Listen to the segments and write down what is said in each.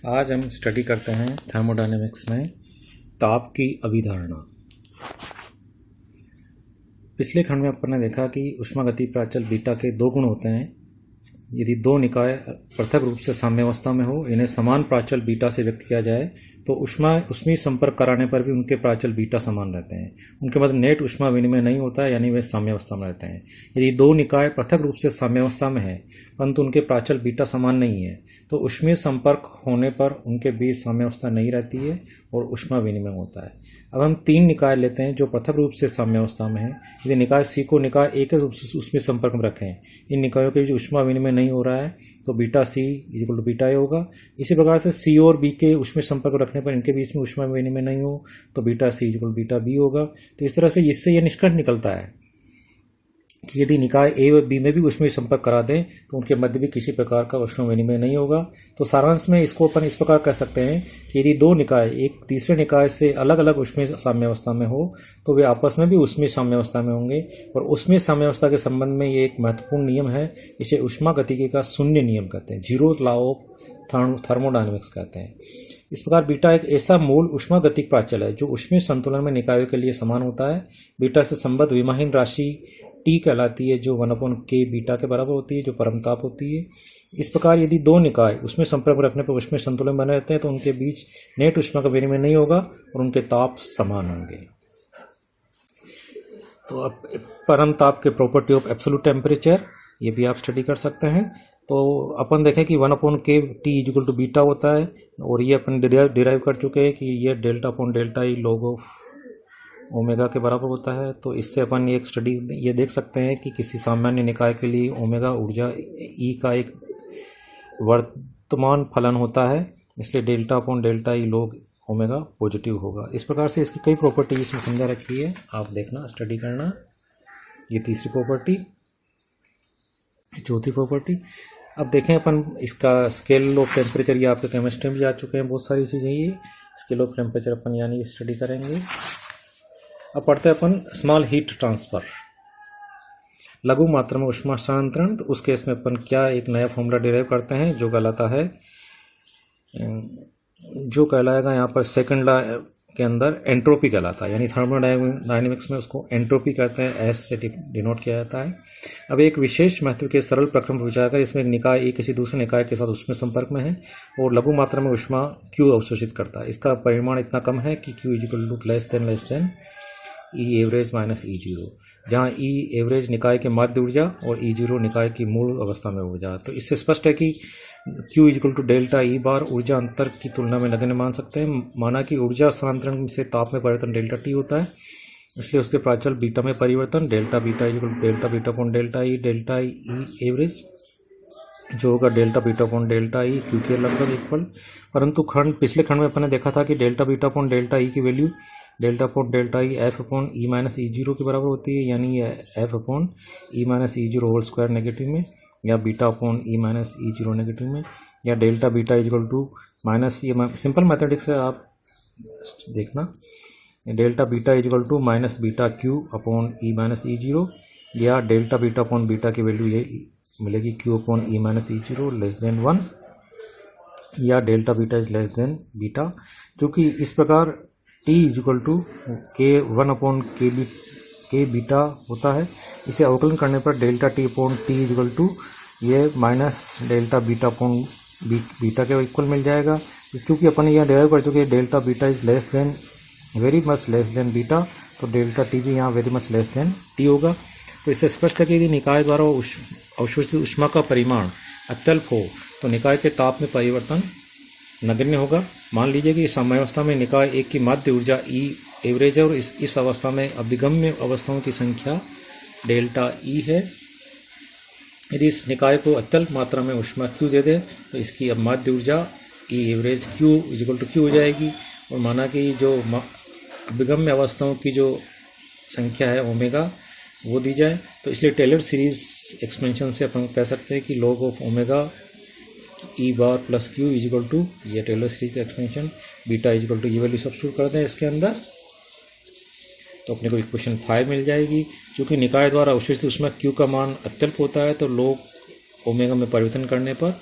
आज हम स्टडी करते हैं थर्मोडायनेमिक्स में ताप की अभिधारणा। पिछले खंड में अपन ने देखा कि ऊष्मागतिकीय प्राचल बीटा के दो गुण होते हैं। यदि दो निकाय पृथक रूप से साम्यावस्था में हो, इन्हें समान प्राचल बीटा से व्यक्त किया जाए तो ऊष्मीय संपर्क कराने पर भी उनके प्राचल बीटा समान रहते हैं। उनके मध्य नेट ऊष्मा विनिमय नहीं होता है, यानी वे साम्यावस्था में रहते हैं। यदि दो निकाय पृथक रूप से साम्यावस्था में है परंतु उनके प्राचल बीटा समान नहीं है तो ऊष्मीय संपर्क होने पर उनके बीच साम्यावस्था नहीं रहती है और ऊष्मा विनिमय होता है। अब हम तीन निकाय लेते हैं जो पृथक रूप से साम्यावस्था में है। यदि निकाय सी को निकाय ए के रूप से ऊष्मीय संपर्क में रखें, इन निकायों के बीच ऊष्मा विनिमय नहीं हो रहा है तो beta C equal to beta A होगा। इसी प्रकार से सी और बी के ऊष्मीय संपर्क रखने पर इनके बीच में ऊष्मा विनिमय नहीं हो तो beta C equal to beta B होगा। तो इस तरह से इससे यह निष्कर्ष निकलता है कि यदि निकाय ए व बी में भी ऊष्मीय संपर्क करा दें तो उनके मध्य भी किसी प्रकार का ऊष्मा विनिमय नहीं होगा। तो सारांश में इसको अपन इस प्रकार कह सकते हैं कि यदि दो निकाय एक तीसरे निकाय से अलग अलग ऊष्मीय साम्यावस्था में हो तो वे आपस में भी ऊष्मीय साम्यावस्था में होंगे। और ऊष्मीय साम्यावस्था के संबंध में ये एक महत्वपूर्ण नियम है, इसे ऊष्मागतिकी का शून्य नियम कहते हैं, जीरो लॉ ऑफ थर्मोडायनेमिक्स कहते हैं। इस प्रकार बीटा एक ऐसा मूल ऊष्मागतिक प्राचल है जो ऊष्मीय संतुलन में निकायों के लिए समान होता है। बीटा से संबद्ध विमाहीन राशि टी कहलाती है जो 1/k बीटा के बराबर होती है, जो परमताप होती है। इस प्रकार यदि दो निकाय उसमें संपर्क रखने पर ऊष्मीय संतुलन बने रहते हैं तो उनके बीच नेट ऊष्मा का विनिमय नहीं होगा और उनके ताप समान होंगे। तो अब परमताप के प्रॉपर्टी ऑफ एब्सोल्यूट टेम्परेचर ये भी आप स्टडी कर सकते हैं। तो अपन देखें कि 1/k T equal to beta होता है और ये अपन डिराइव कर चुके हैं कि ये delta upon delta E log of omega के बराबर होता है। तो इससे अपन ये एक स्टडी ये देख सकते हैं कि किसी सामान्य निकाय के लिए ओमेगा ऊर्जा ई का एक वर्तमान फलन होता है, इसलिए डेल्टा अपॉन डेल्टा ई लॉग ओमेगा पॉजिटिव होगा। इस प्रकार से इसकी कई प्रॉपर्टी इसमें समझा रखी है, आप देखना स्टडी करना। ये तीसरी प्रॉपर्टी, चौथी प्रॉपर्टी। अब देखें अपन इसका स्केल ऑफ टेम्परेचर, ये आपके केमिस्ट्री में भी आ चुके हैं बहुत सारी चीज़ें। ये स्केल ऑफ टेम्परेचर अपन यानी स्टडी करेंगे। अब पढ़ते हैं अपन स्मॉल हीट ट्रांसफर, लघु मात्रा में ऊष्मा स्थानांतरण। तो उस केस में अपन क्या एक नया फॉर्मूला डिराइव करते हैं जो कहलाता है, जो कहलाएगा यहाँ पर सेकंड लॉ के अंदर एंट्रोपी कहलाता है, यानी थर्मोडायनेमिक्स में उसको एंट्रोपी कहते हैं, एस से डिनोट किया जाता है। अब एक विशेष महत्व के सरल प्रक्रम पर विचार करें, इसमें निकाय एक किसी दूसरे निकाय के साथ ऊष्मीय संपर्क में है और लघु मात्रा में ऊष्मा Q अवशोषित करता है। इसका परिमाण इतना कम है कि Q equal to less than E average minus E0, जहाँ E एवरेज निकाय के माध्य ऊर्जा और E0 निकाय की मूल अवस्था में ऊर्जा। तो इससे स्पष्ट है कि Q equal to delta E बार ऊर्जा अंतर की तुलना में नगण्य मान सकते हैं। माना कि ऊर्जा स्थानांतरण से ताप में परिवर्तन डेल्टा टी होता है, इसलिए उसके प्राचल बीटा में परिवर्तन delta beta equal to delta beta upon delta E average, जो होगा delta beta upon delta E Q के लगभग इक्वल। परंतु पिछले खंड में अपन ने देखा था कि delta beta upon delta E की value delta upon delta E F upon E minus E0 के बराबर होती है, यानी F upon E minus E0 whole square negative में, या beta upon E minus E0 negative में, या delta beta equal to minus, ये सिंपल मैथमेटिक्स है आप देखना, delta beta equal to minus beta Q upon E minus E0, या delta beta upon beta की वैल्यू ये मिलेगी Q upon E minus E0 less than 1, या delta beta is less than beta. जो कि इस प्रकार T equal to K 1 upon K beta होता है। इसे अवकलन करने पर delta T upon T equal to ये minus delta beta upon beta के इक्वल मिल जाएगा। क्योंकि अपन यहाँ डिराइव कर चुके हैं delta beta is less than very much less than beta, तो डेल्टा T भी यहाँ very much less then T होगा। तो इससे स्पष्ट है कि यदि निकाय द्वारा अवशोषित ऊष्मा का परिमाण अत्यल्प हो तो निकाय के ताप में परिवर्तन नगण्य होगा। मान लीजिए कि साम्यावस्था में निकाय एक की माध्य ऊर्जा E एवरेज है और इस अवस्था में अभिगम्य अवस्थाओं की संख्या डेल्टा E है। यदि इस निकाय को अत्यल्प मात्रा में ऊष्मा Q दे दे तो इसकी अब माध्य ऊर्जा E average Q equal to Q हो जाएगी। और माना कि जो अभिगम्य अवस्थाओं की जो संख्या है ओमेगा वो दी जाए, तो इसलिए टेलर सीरीज एक्सपेंशन से अपन कह सकते हैं कि log of omega E bar plus Q equal to, ये टेलर सीरीज का एक्सपेंशन, बीटा इक्वल टू ये वैल्यू सब्स्टिट्यूट कर दें इसके अंदर, तो अपने को इक्वेशन 5 मिल जाएगी। चूंकि निकाय द्वारा अवशोषित ऊष्मा Q का मान अत्यल्प होता है तो लॉग ओमेगा में परिवर्तन करने पर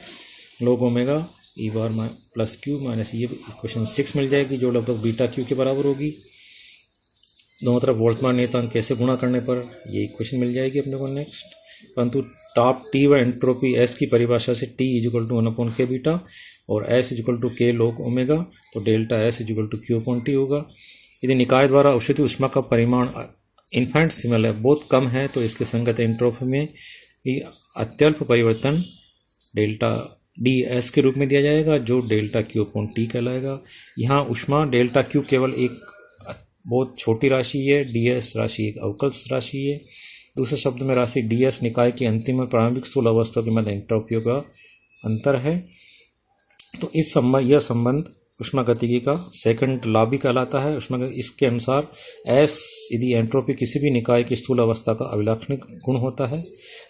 log omega E bar plus Q minus ये इक्वेशन 6 मिल जाएगी, जो लगभग बीटा क्यू के बराबर होगी। दोनों तरफ बोल्ट्जमान नियतांक कैसे गुणा करने पर ये इक्वेशन मिल जाएगी अपने को नेक्स्ट। परंतु ताप T व एंट्रोपी S की परिभाषा से T equal to 1/k beta और S equal to K log omega, तो delta S equal to Q/T होगा। यदि निकाय द्वारा अवशोषित ऊष्मा का परिमाण इनफाइनिटेसिमल है, बहुत कम है, तो इसके संगत एंट्रोपी में भी अत्यल्प परिवर्तन डेल्टा ds के रूप में दिया जाएगा, जो डेल्टा Q/T कहलाएगा। यहाँ ऊष्मा डेल्टा Q केवल एक बहुत छोटी राशि है, ds राशि एक अवकल राशि है। दूसरे शब्द में राशि ds निकाय की अंतिम और प्रारंभिक स्थूल अवस्था के मध्य एंट्रोपियों का अंतर है। तो यह संबंध ऊष्मागतिकी का सेकंड लॉ भी कहलाता है। इसके अनुसार S यदि एंट्रोपी किसी भी निकाय की स्थूल अवस्था का अभिलाक्षणिक गुण होता है,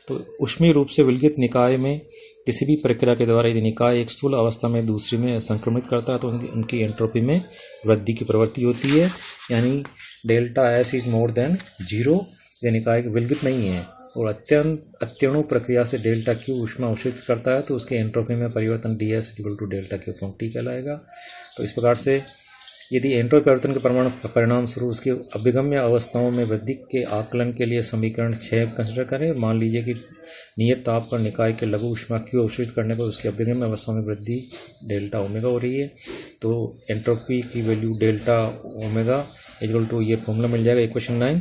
तो ऊष्मीय रूप से विलगित निकाय में किसी भी प्रक्रिया के द्वारा यदि निकाय एक स्थूल अवस्था में दूसरी में संक्रमित करता है, तो उनकी एंट्रोपी में वृद्धि की प्रवृत्ति होती है। यानी delta S is more than 0, यह निकाय विलगित नहीं है और अत्यणु प्रक्रिया से डेल्टा Q ऊष्मा अवशोषित करता है, तो उसके एंट्रोपी में परिवर्तन ds equal to delta Q/T कहलाएगा। तो इस प्रकार से यदि एंट्रोपी परिवर्तन के परिणाम स्वरूप उसकी अभिगम्य अवस्थाओं में वृद्धि के आकलन के लिए समीकरण 6 कंसिडर करें। मान लीजिए कि नियत ताप पर निकाय के लघु ऊष्मा Q अवशोषित करने पर उसकी अभिगम्य अवस्थाओं में वृद्धि डेल्टा ओमेगा हो रही है, तो एंट्रोपी की value delta omega equal to ये फॉर्मूला मिल जाएगा इक्वेशन 9।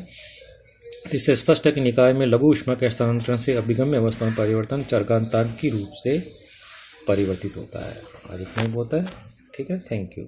इससे स्पष्ट है कि निकाय में लघु ऊष्मा के हस्तांतरण से अभिगम्य अवस्था में परिवर्तन चरघातांकी रूप से परिवर्तित होता है। आज इतना ही बहुत है, ठीक है, थैंक यू।